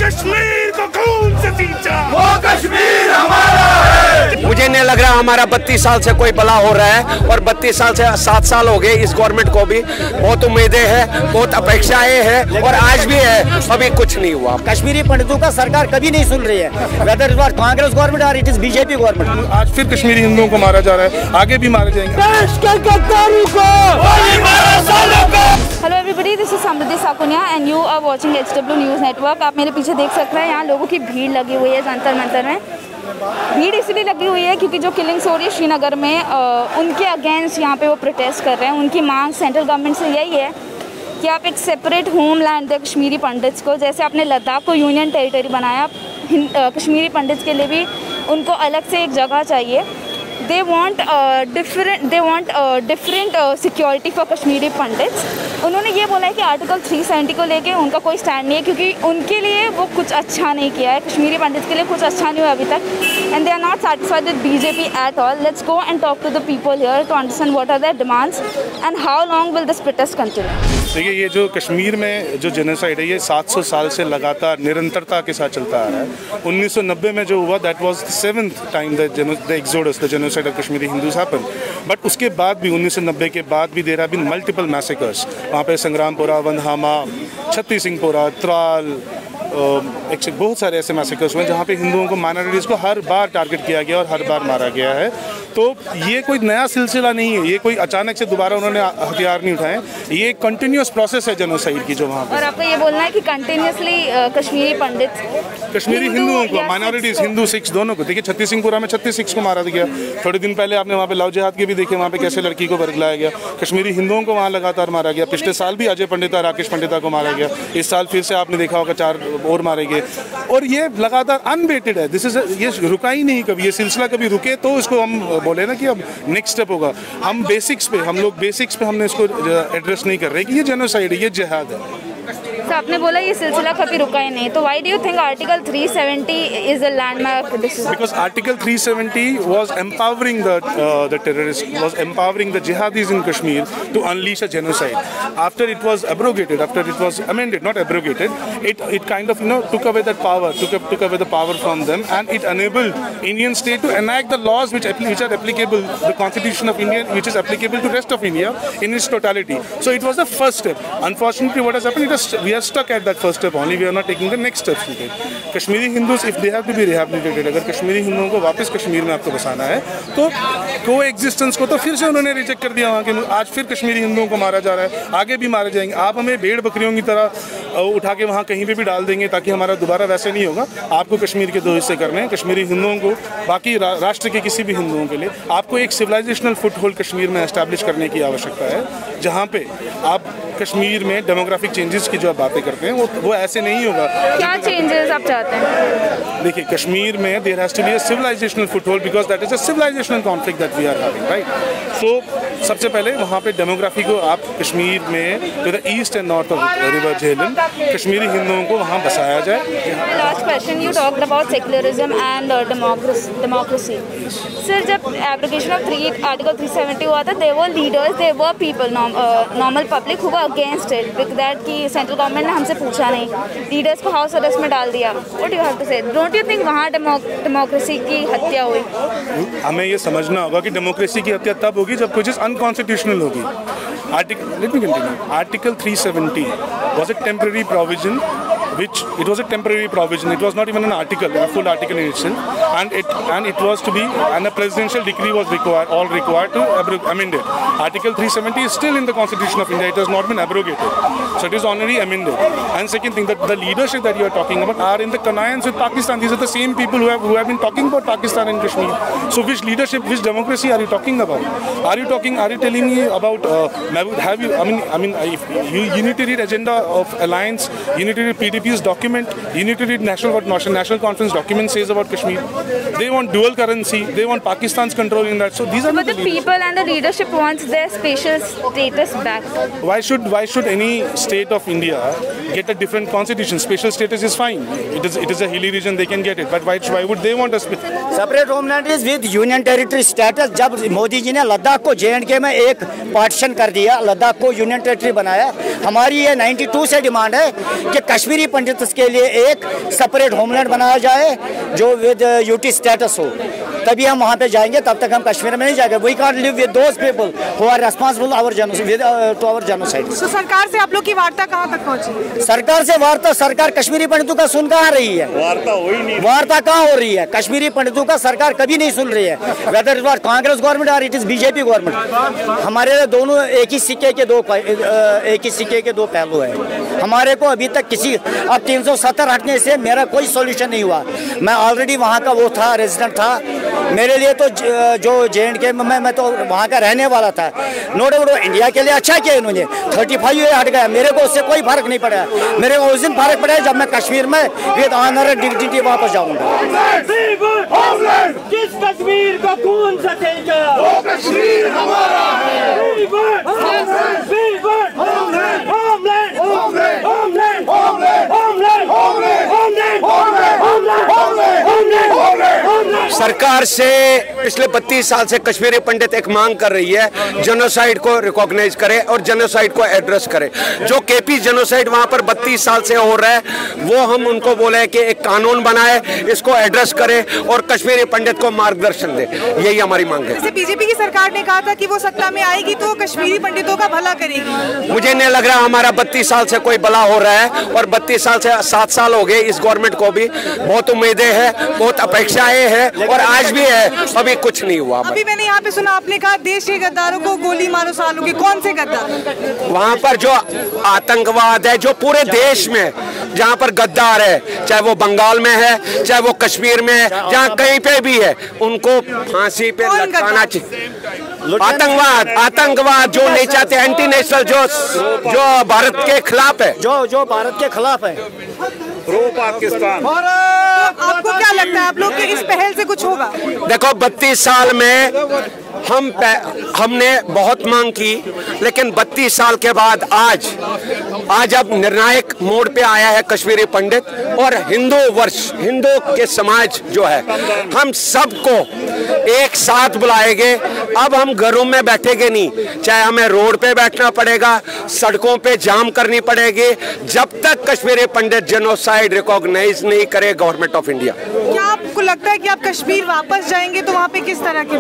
कश्मीर को खून से सींचा, वो कश्मीर हमारा है। मुझे नहीं लग रहा हमारा 32 साल से कोई भला हो रहा है, और 32 साल से 7 साल हो गए इस गवर्नमेंट को भी। बहुत उम्मीदें हैं, बहुत अपेक्षाएं हैं, और आज भी है, अभी कुछ नहीं हुआ। कश्मीरी पंडितों का सरकार कभी नहीं सुन रही है, whether it was Congress government और इट इज बीजेपी गवर्नमेंट। आज फिर कश्मीरी हिंदुओं को मारा जा रहा है, आगे भी मारे जाएंगे। Hello everybody, this is Samriddhi Sakunia and you are watching HW news network. आप मेरे पीछे देख सकते हैं, यहाँ लोगों की भीड़ लगी हुई है जंतर मंतर में। भीड़ इसलिए लगी हुई है क्योंकि जो किलिंग्स हो रही है श्रीनगर में, उनके अगेंस्ट यहाँ पे वो प्रोटेस्ट कर रहे हैं। उनकी मांग सेंट्रल गवर्नमेंट से यही है कि आप एक सेपरेट होमलैंड दें कश्मीरी पंडित्स को। जैसे आपने लद्दाख को यूनियन टेरिटरी बनाया, कश्मीरी पंडित्स के लिए भी उनको अलग से एक जगह चाहिए। They want different security for Kashmiri pandits. उन्होंने ये बोला है कि आर्टिकल 370 को लेके उनका कोई स्टैंड नहीं है, क्योंकि उनके लिए वो कुछ अच्छा नहीं किया है, कश्मीरी पंडित्स के लिए कुछ अच्छा नहीं हुआ अभी तक, and they are not satisfied with BJP at all. Let's go and talk to the people here to understand what are their demands and how long will this protest continue. देखिए, ये जो कश्मीर में जो जेनोसाइड है, ये 700 साल से लगातार निरंतरता के साथ चलता आ रहा है। 1990 में जो हुआ, that was the 7th time the exodus, the genocide of Kashmiri Hindus happened. But उसके बाद भी 1990 के बाद भी there have been multiple massacres. वहाँ पे संग्रामपुरा, वंदहामा, छत्ती सिंहपुरा, त्राल, बहुत सारे ऐसे मैसेकर्स हुए जहाँ पे हिंदुओं को, माइनॉरिटीज़ को हर बार टारगेट किया गया और हर बार मारा गया है। तो ये कोई नया सिलसिला नहीं है, ये कोई अचानक से दोबारा उन्होंने हथियार नहीं उठाए, ये एक कंटिन्यूस प्रोसेस है जेनोसाइड की जो वहाँ पे। और आपको ये बोलना है कि कंटिन्यूसली कश्मीरी पंडित, कश्मीरी हिंदुओं को, माइनॉरिटीज़, हिंदू सिख्स दोनों को, देखिए छत्ती सिंहपुरा में 36 सिख्स को मारा गया। थोड़े दिन पहले आपने वहाँ पे लव जिहाद के भी देखे, वहाँ पे कैसे लड़की को बरगलाया गया। कश्मीरी हिंदुओं को वहाँ लगातार मारा गया। पिछले साल भी अजय पंडिता, राकेश पंडिता को मारा गया। इस साल फिर से आपने देखा होगा 4 और मारे गए, और ये लगातार अनबेटेड है। ये रुका ही नहीं कभी, ये सिलसिला कभी रुके तो इसको हम बोले ना कि अब नेक्स्ट स्टेप होगा। हम लोग बेसिक्स पे हमने इसको एड्रेस नहीं कर रहे कि ये जेनोसाइड है, ये जिहाद है। तो आपने बोला ये सिलसिला कभी रुका ही नहीं, तो why do you think article 370 is a landmark decision? Because Article 370 was empowering the terrorists, was empowering the jihadis in Kashmir to unleash a genocide. After it was abrogated, after it was amended, not abrogated, it kind of took away that power, took away the power from them, and it enabled Indian state to enact the laws which are applicable, the Constitution of India, which is applicable to rest of India in its totality. So it was the first step. Unfortunately, what has happened? We are stuck at that first step only. We are not taking the next steps to take. Kashmiri Hindus, if they have to be rehabilitated, अगर कश्मीरी हिंदुओं को वापस कश्मीर में आपको बसाना है, तो को existence को तो फिर से उन्होंने रिजेक्ट कर दिया वहाँ के। आज फिर कश्मीरी हिंदुओं को मारा जा रहा है, आगे भी मारे जाएंगे। आप हमें भेड़ बकरियों की तरह उठा के वहाँ कहीं पे भी डाल देंगे ताकि हमारा दोबारा वैसे नहीं होगा। आपको कश्मीर के 2 हिस्से करने हैं, कश्मीरी हिंदुओं को, बाकी राष्ट्र के किसी भी हिंदुओं के लिए आपको एक सिविलाइजेशनल फुटहोल्ड कश्मीर में एस्टैब्लिश करने की आवश्यकता है, जहाँ पे आप कश्मीर में डेमोग्राफिक चेंजेस की जो आप बातें करते हैं वो ऐसे नहीं होगा। क्या चेंजेस आप चाहते हैं? देखिए, कश्मीर में there has to be a civilisational foothold, because that is a civilisational conflict that we are having, right? So सबसे पहले वहाँ पे डेमोग्राफी को आप कश्मीर में to the east and north of river Jhelum, कश्मीरी हिंदुओं को वहाँ बसाया जाए। Last question, you talked about secularism and democracy. Sir, जब एब्रोगेशन ऑफ आर्टिकल 370 हुआ था, there were leaders, there were people, normal public who were against it, with that कि सेंट्रल गवर्नमेंट ने हमसे पूछा नहीं, लीडर्स को हाउस अरेस्ट में डाल दिया। व्हाट यू हैव टू से? डोंट यू थिंक वहाँ डेमोक्रेसी की हत्या हुई? हमें ये समझना होगा कि डेमोक्रेसी की हत्या तब होगी जब कोई चीज़ अनकॉन्स्टिट्यूशनल होगी। Let me continue. Article 370 was a temporary provision, it was a temporary provision. It was not even an article, a full article in itself, and it was to be, and a presidential decree was required to amend it. Article 370 is still in the Constitution of India. It has not been abrogated, so it is already amended. And second thing, that the leadership that you are talking about are in the connivance with Pakistan. These are the same people who have been talking about Pakistan and Kashmir. So which leadership, which democracy are you talking about? Are you telling me about have you? I mean, if you need to read agenda of alliance. You need to read PDP's document. You need to read National Conference document says about Kashmir. They want dual currency. They want Pakistan's control in that. So these are. But the people and the leadership wants their special status back. Why should any state of India get a different constitution? Special status is fine. It is a hilly region. They can get it. But why would they want a separate homeland with union territory status? जब मोदी जी ने लद्दाख को J&K में एक partition कर दिया, लद्दाख को union territory बनाया, हमारी ये 92 से डिमांड है कि कश्मीरी पंडित के लिए एक सेपरेट होमलैंड बनाया जाए जो विद यूटी स्टेटस हो, तभी हम वहाँ पे जाएंगे। तब तक हम कश्मीर में नहीं जाएंगे। We can't live with those people who are responsible to our genocide. तो सरकार से आप लोग की वार्ता कहाँ तक पहुँची? सरकार से वार्ता, सरकार कश्मीरी पंडितों का सुन कहाँ रही है? वार्ता हो ही नहीं। वार्ता कहाँ हो रही है? कश्मीरी पंडितों का सरकार कभी नहीं सुन रही है। Whether it was Congress government और इट इज बीजेपी गवर्नमेंट, हमारे दोनों एक ही सिक्के के दो पहलू है। हमारे को अभी तक किसी, अब 370 हटने से मेरा कोई सॉल्यूशन नहीं हुआ। मैं ऑलरेडी वहाँ का वो था, रेजिडेंट था। मेरे लिए तो जो J&K में मैं तो वहाँ का रहने वाला था। नो डाउट इंडिया के लिए अच्छा किया इन्होंने, 35 हट गया, मेरे को उससे कोई फर्क नहीं पड़ा। मेरे को उस दिन फर्क पड़ा जब मैं कश्मीर में विद ऑनर एंड डिग्निटी वापस जाऊंगा। किस कश्मीर का खून सतेगा, वो कश्मीर हमारा है। सरकार से पिछले 32 साल से कश्मीरी पंडित एक मांग कर रही है, जेनोसाइड को रिकॉग्नाइज करे और जेनोसाइड को एड्रेस करे। जो केपी जेनोसाइड वहां पर 32 साल से हो रहा है, वो हम उनको बोले कि एक कानून बनाए, इसको एड्रेस करे और कश्मीरी पंडित को मार्गदर्शन दे। यही हमारी मांग है। जैसे बीजेपी की सरकार ने कहा था कि वो सत्ता में आएगी तो कश्मीरी पंडितों का भला करेगी। मुझे नहीं लग रहा हमारा 32 साल से कोई भला हो रहा है, और 32 साल से 7 साल हो गए इस गवर्नमेंट को भी। बहुत उम्मीदें हैं, बहुत अपेक्षाएं हैं और आज भी है, अभी कुछ नहीं हुआ। अभी मैंने यहाँ पे सुना, आपने कहा देश के गद्दारों को गोली मारो सालों के। कौन से गद्दार? वहाँ पर जो आतंकवाद है, जो पूरे देश में जहाँ पर गद्दार है, चाहे वो बंगाल में है, चाहे वो कश्मीर में है, जहाँ कहीं पे भी है, उनको फांसी पे लटकाना चाहिए। आतंकवाद जो नहीं चाहते, एंटी नेशनल, जो भारत के खिलाफ है, जो भारत के खिलाफ है, प्रो पाकिस्तान। आपको क्या लगता है, आप लोग के इस पहल से कुछ होगा? देखो 32 साल में हमने बहुत मांग की, लेकिन 32 साल के बाद आज अब निर्णायक मोड़ पे आया है कश्मीरी पंडित और हिंदू के समाज जो है, हम सबको एक साथ बुलाएंगे। अब हम घरों में बैठेंगे नहीं, चाहे हमें रोड पे बैठना पड़ेगा, सड़कों पे जाम करनी पड़ेगी, जब तक कश्मीरी पंडित जेनोसाइड रिकॉग्नाइज नहीं करे गवर्नमेंट ऑफ इंडिया। क्या आपको लगता है कि आप कश्मीर वापस जाएंगे तो वहाँ पे किस तरह के?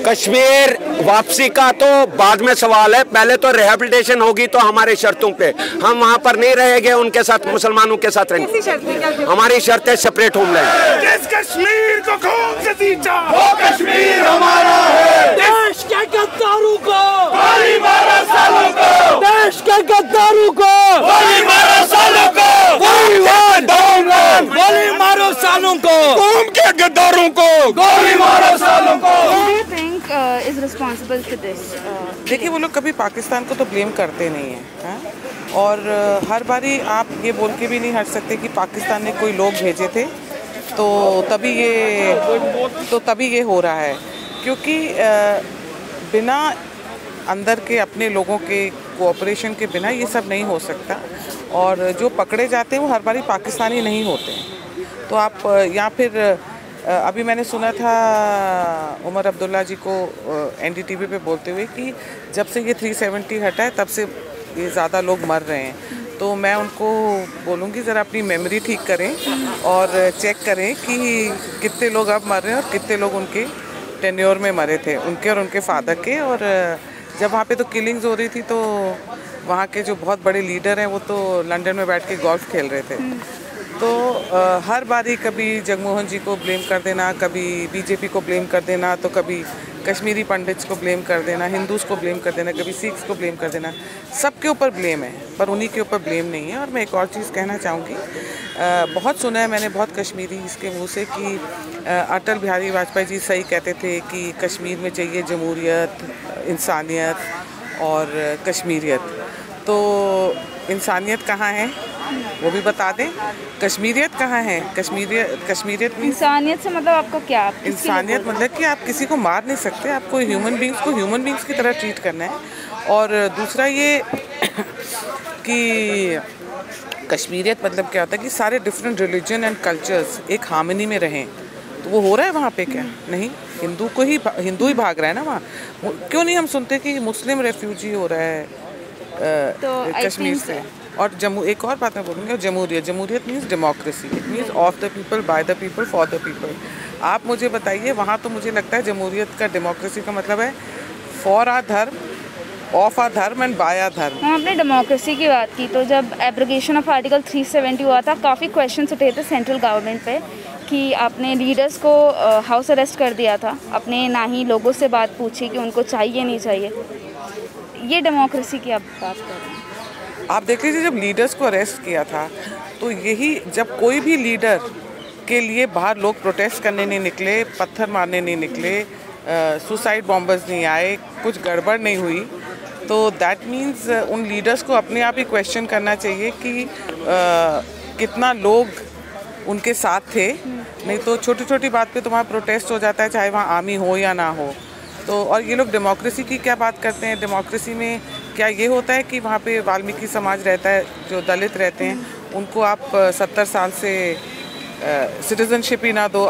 कश्मीर वापसी का तो बाद में सवाल है, पहले तो रिहेबिलिटेशन होगी तो हमारे शर्तों पे। हम वहाँ पर नहीं रहेंगे उनके साथ, मुसलमानों के साथ रहेंगे। हमारी शर्त है सेपरेट होमलैंड। किस कश्मीर को खून से सींचा, वो कश्मीर हमारा है। देश के गद्दारों को गोली मारो सालों को, देश के गद्दारों को गोली मारो सालों को, गोली मारो सालों को, कौम के गद्दारों को गोली मारो सालों को। is responsible for this? देखिए, वो लोग कभी पाकिस्तान को तो ब्लेम करते नहीं हैं, और हर बारी आप ये बोल के भी नहीं हट सकते कि पाकिस्तान ने कोई लोग भेजे थे तो तभी ये हो रहा है, क्योंकि बिना अंदर के अपने लोगों के कोऑपरेशन के बिना ये सब नहीं हो सकता। और जो पकड़े जाते हैं वो हर बारी पाकिस्तानी नहीं होते हैं। तो आप या फिर अभी मैंने सुना था उमर अब्दुल्ला जी को NDTV पे बोलते हुए कि जब से ये 370 हटा है तब से ये ज़्यादा लोग मर रहे हैं। तो मैं उनको बोलूँगी ज़रा अपनी मेमोरी ठीक करें और चेक करें कि कितने लोग अब मर रहे हैं और कितने लोग उनके टेन्योर में मरे थे, उनके और उनके फादर के। और जब वहाँ पे तो किलिंग्स हो रही थी तो वहाँ के जो बहुत बड़े लीडर हैं वो तो लंदन में बैठ के गोल्फ खेल रहे थे। तो हर बारी कभी जगमोहन जी को ब्लेम कर देना, कभी बीजेपी को ब्लेम कर देना, तो कभी कश्मीरी पंडित्स को ब्लेम कर देना, हिंदूज़ को ब्लेम कर देना, कभी सिख्स को ब्लेम कर देना। सबके ऊपर ब्लेम है पर उन्हीं के ऊपर ब्लेम नहीं है। और मैं एक और चीज़ कहना चाहूँगी, बहुत सुना है मैंने बहुत कश्मीरी इसके मुँह से कि अटल बिहारी वाजपेयी जी सही कहते थे कि कश्मीर में चाहिए जमहूरियत, इंसानियत और कश्मीरियत। तो इंसानियत कहाँ है वो भी बता दें, कश्मीरियत कहाँ है? कश्मीरियत इंसानियत से मतलब आपको क्या? इंसानियत मतलब कि आप किसी को मार नहीं सकते, आपको ह्यूमन बींग्स को ह्यूमन बींग्स की तरह ट्रीट करना है। और दूसरा ये कि कश्मीरियत मतलब क्या होता है कि सारे डिफरेंट रिलीजन एंड कल्चर्स एक हार्मनी में रहें। तो वो हो रहा है वहाँ पे क्या? नहीं, हिंदू ही भाग रहा है ना वहाँ। क्यों नहीं हम सुनते कि मुस्लिम रेफ्यूजी हो रहा है तो कश्मीर से? और एक और बात मैं बोलूँगी, जमहूरियत means democracy, it means of the people, by the people, for the people. आप मुझे बताइए, वहाँ तो मुझे लगता है जमहूरियत का, डेमोक्रेसी का मतलब है फॉर आर धर्म, ऑफ आर धर्म एंड बाय आर धर्म। हम अपने डेमोक्रेसी की बात की तो जब एब्रोगेशन ऑफ आर्टिकल 370 हुआ था, काफ़ी क्वेश्चन उठे थे सेंट्रल गवर्नमेंट पे कि आपने लीडर्स को हाउस अरेस्ट कर दिया था, आपने ना ही लोगों से बात पूछी कि उनको चाहिए नहीं चाहिए। ये डेमोक्रेसी की आप बात कर रहे हैं। आप देख लीजिए, जब लीडर्स को अरेस्ट किया था तो यही, जब कोई भी लीडर के लिए बाहर लोग प्रोटेस्ट करने नहीं निकले, पत्थर मारने नहीं निकले, सुसाइड बॉम्बर्स नहीं आए, कुछ गड़बड़ नहीं हुई, तो दैट मीन्स उन लीडर्स को अपने आप ही क्वेश्चन करना चाहिए कि कितना लोग उनके साथ थे। नहीं तो छोटी छोटी बात पे तो वहाँ प्रोटेस्ट हो जाता है, चाहे वहाँ आर्मी हो या ना हो। तो और ये लोग डेमोक्रेसी की क्या बात करते हैं? डेमोक्रेसी में क्या ये होता है कि वहाँ पे वाल्मीकि समाज रहता है, जो दलित रहते हैं, उनको आप 70 साल से सिटीजनशिप ही ना दो,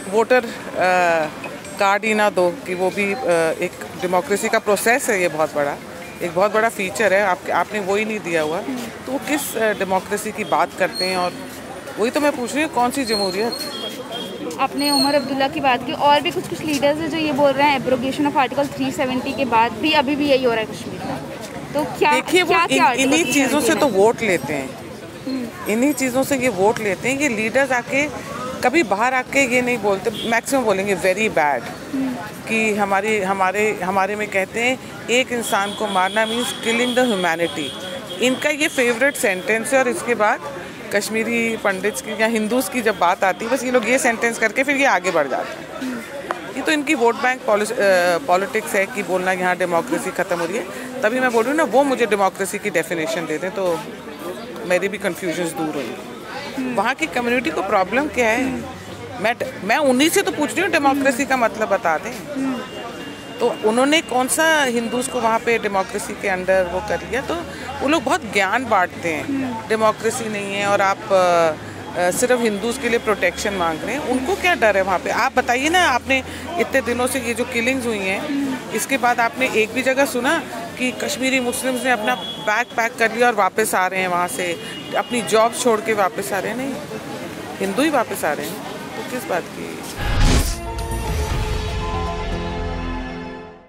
वोटर कार्ड ही ना दो, कि वो भी एक डेमोक्रेसी का प्रोसेस है, ये एक बहुत बड़ा फीचर है, आपने वो ही नहीं दिया हुआ, तो वो किस डेमोक्रेसी की बात करते हैं? और वही तो मैं पूछ रही हूँ, कौन सी जमहूरियत? आपने उमर अब्दुल्ला की बात की, और भी कुछ लीडर्स हैं जो ये बोल रहे हैं एब्रोगेशन ऑफ आर्टिकल 370 के बाद भी अभी भी यही हो रहा है कश्मीर में। तो क्या देखिए, वो इन्हीं चीज़ों से तो वोट लेते हैं, इन्हीं चीज़ों से ये वोट लेते हैं। ये लीडर्स आके कभी बाहर आके ये नहीं बोलते, मैक्सिमम बोलेंगे वेरी बैड, कि हमारे में कहते हैं एक इंसान को मारना मीन्स किलिंग द ह्यूमैनिटी। इनका ये फेवरेट सेंटेंस है। और इसके बाद कश्मीरी पंडित्स की या हिंदूज़ की जब बात आती है, बस ये लोग ये सेंटेंस करके फिर ये आगे बढ़ जाते हैं। ये तो इनकी वोट बैंक पॉलिटिक्स है कि बोलना यहाँ डेमोक्रेसी ख़त्म हो रही है। तभी मैं बोल रही हूँ ना, वो मुझे डेमोक्रेसी की डेफिनेशन दे दें तो मेरी भी कन्फ्यूजन्स दूर होंगी। वहाँ की कम्युनिटी को प्रॉब्लम क्या है, मैं उन्हीं से तो पूछ रही हूँ, डेमोक्रेसी का मतलब बता दें। तो उन्होंने कौन सा हिंदूज़ को वहाँ पे डेमोक्रेसी के अंडर वो कर लिया? तो वो लोग बहुत ज्ञान बांटते हैं, डेमोक्रेसी नहीं है और आप सिर्फ हिंदूज़ के लिए प्रोटेक्शन मांग रहे हैं। उनको क्या डर है वहाँ पे? आप बताइए ना, आपने इतने दिनों से ये जो किलिंग्स हुई हैं, इसके बाद आपने एक भी जगह सुना कि कश्मीरी मुस्लिम्स ने अपना बैग पैक कर लिया और वापस आ रहे हैं वहाँ से, अपनी जॉब छोड़ के वापस आ रहे हैं? नहीं, हिंदू ही वापस आ रहे हैं। तो किस बात की?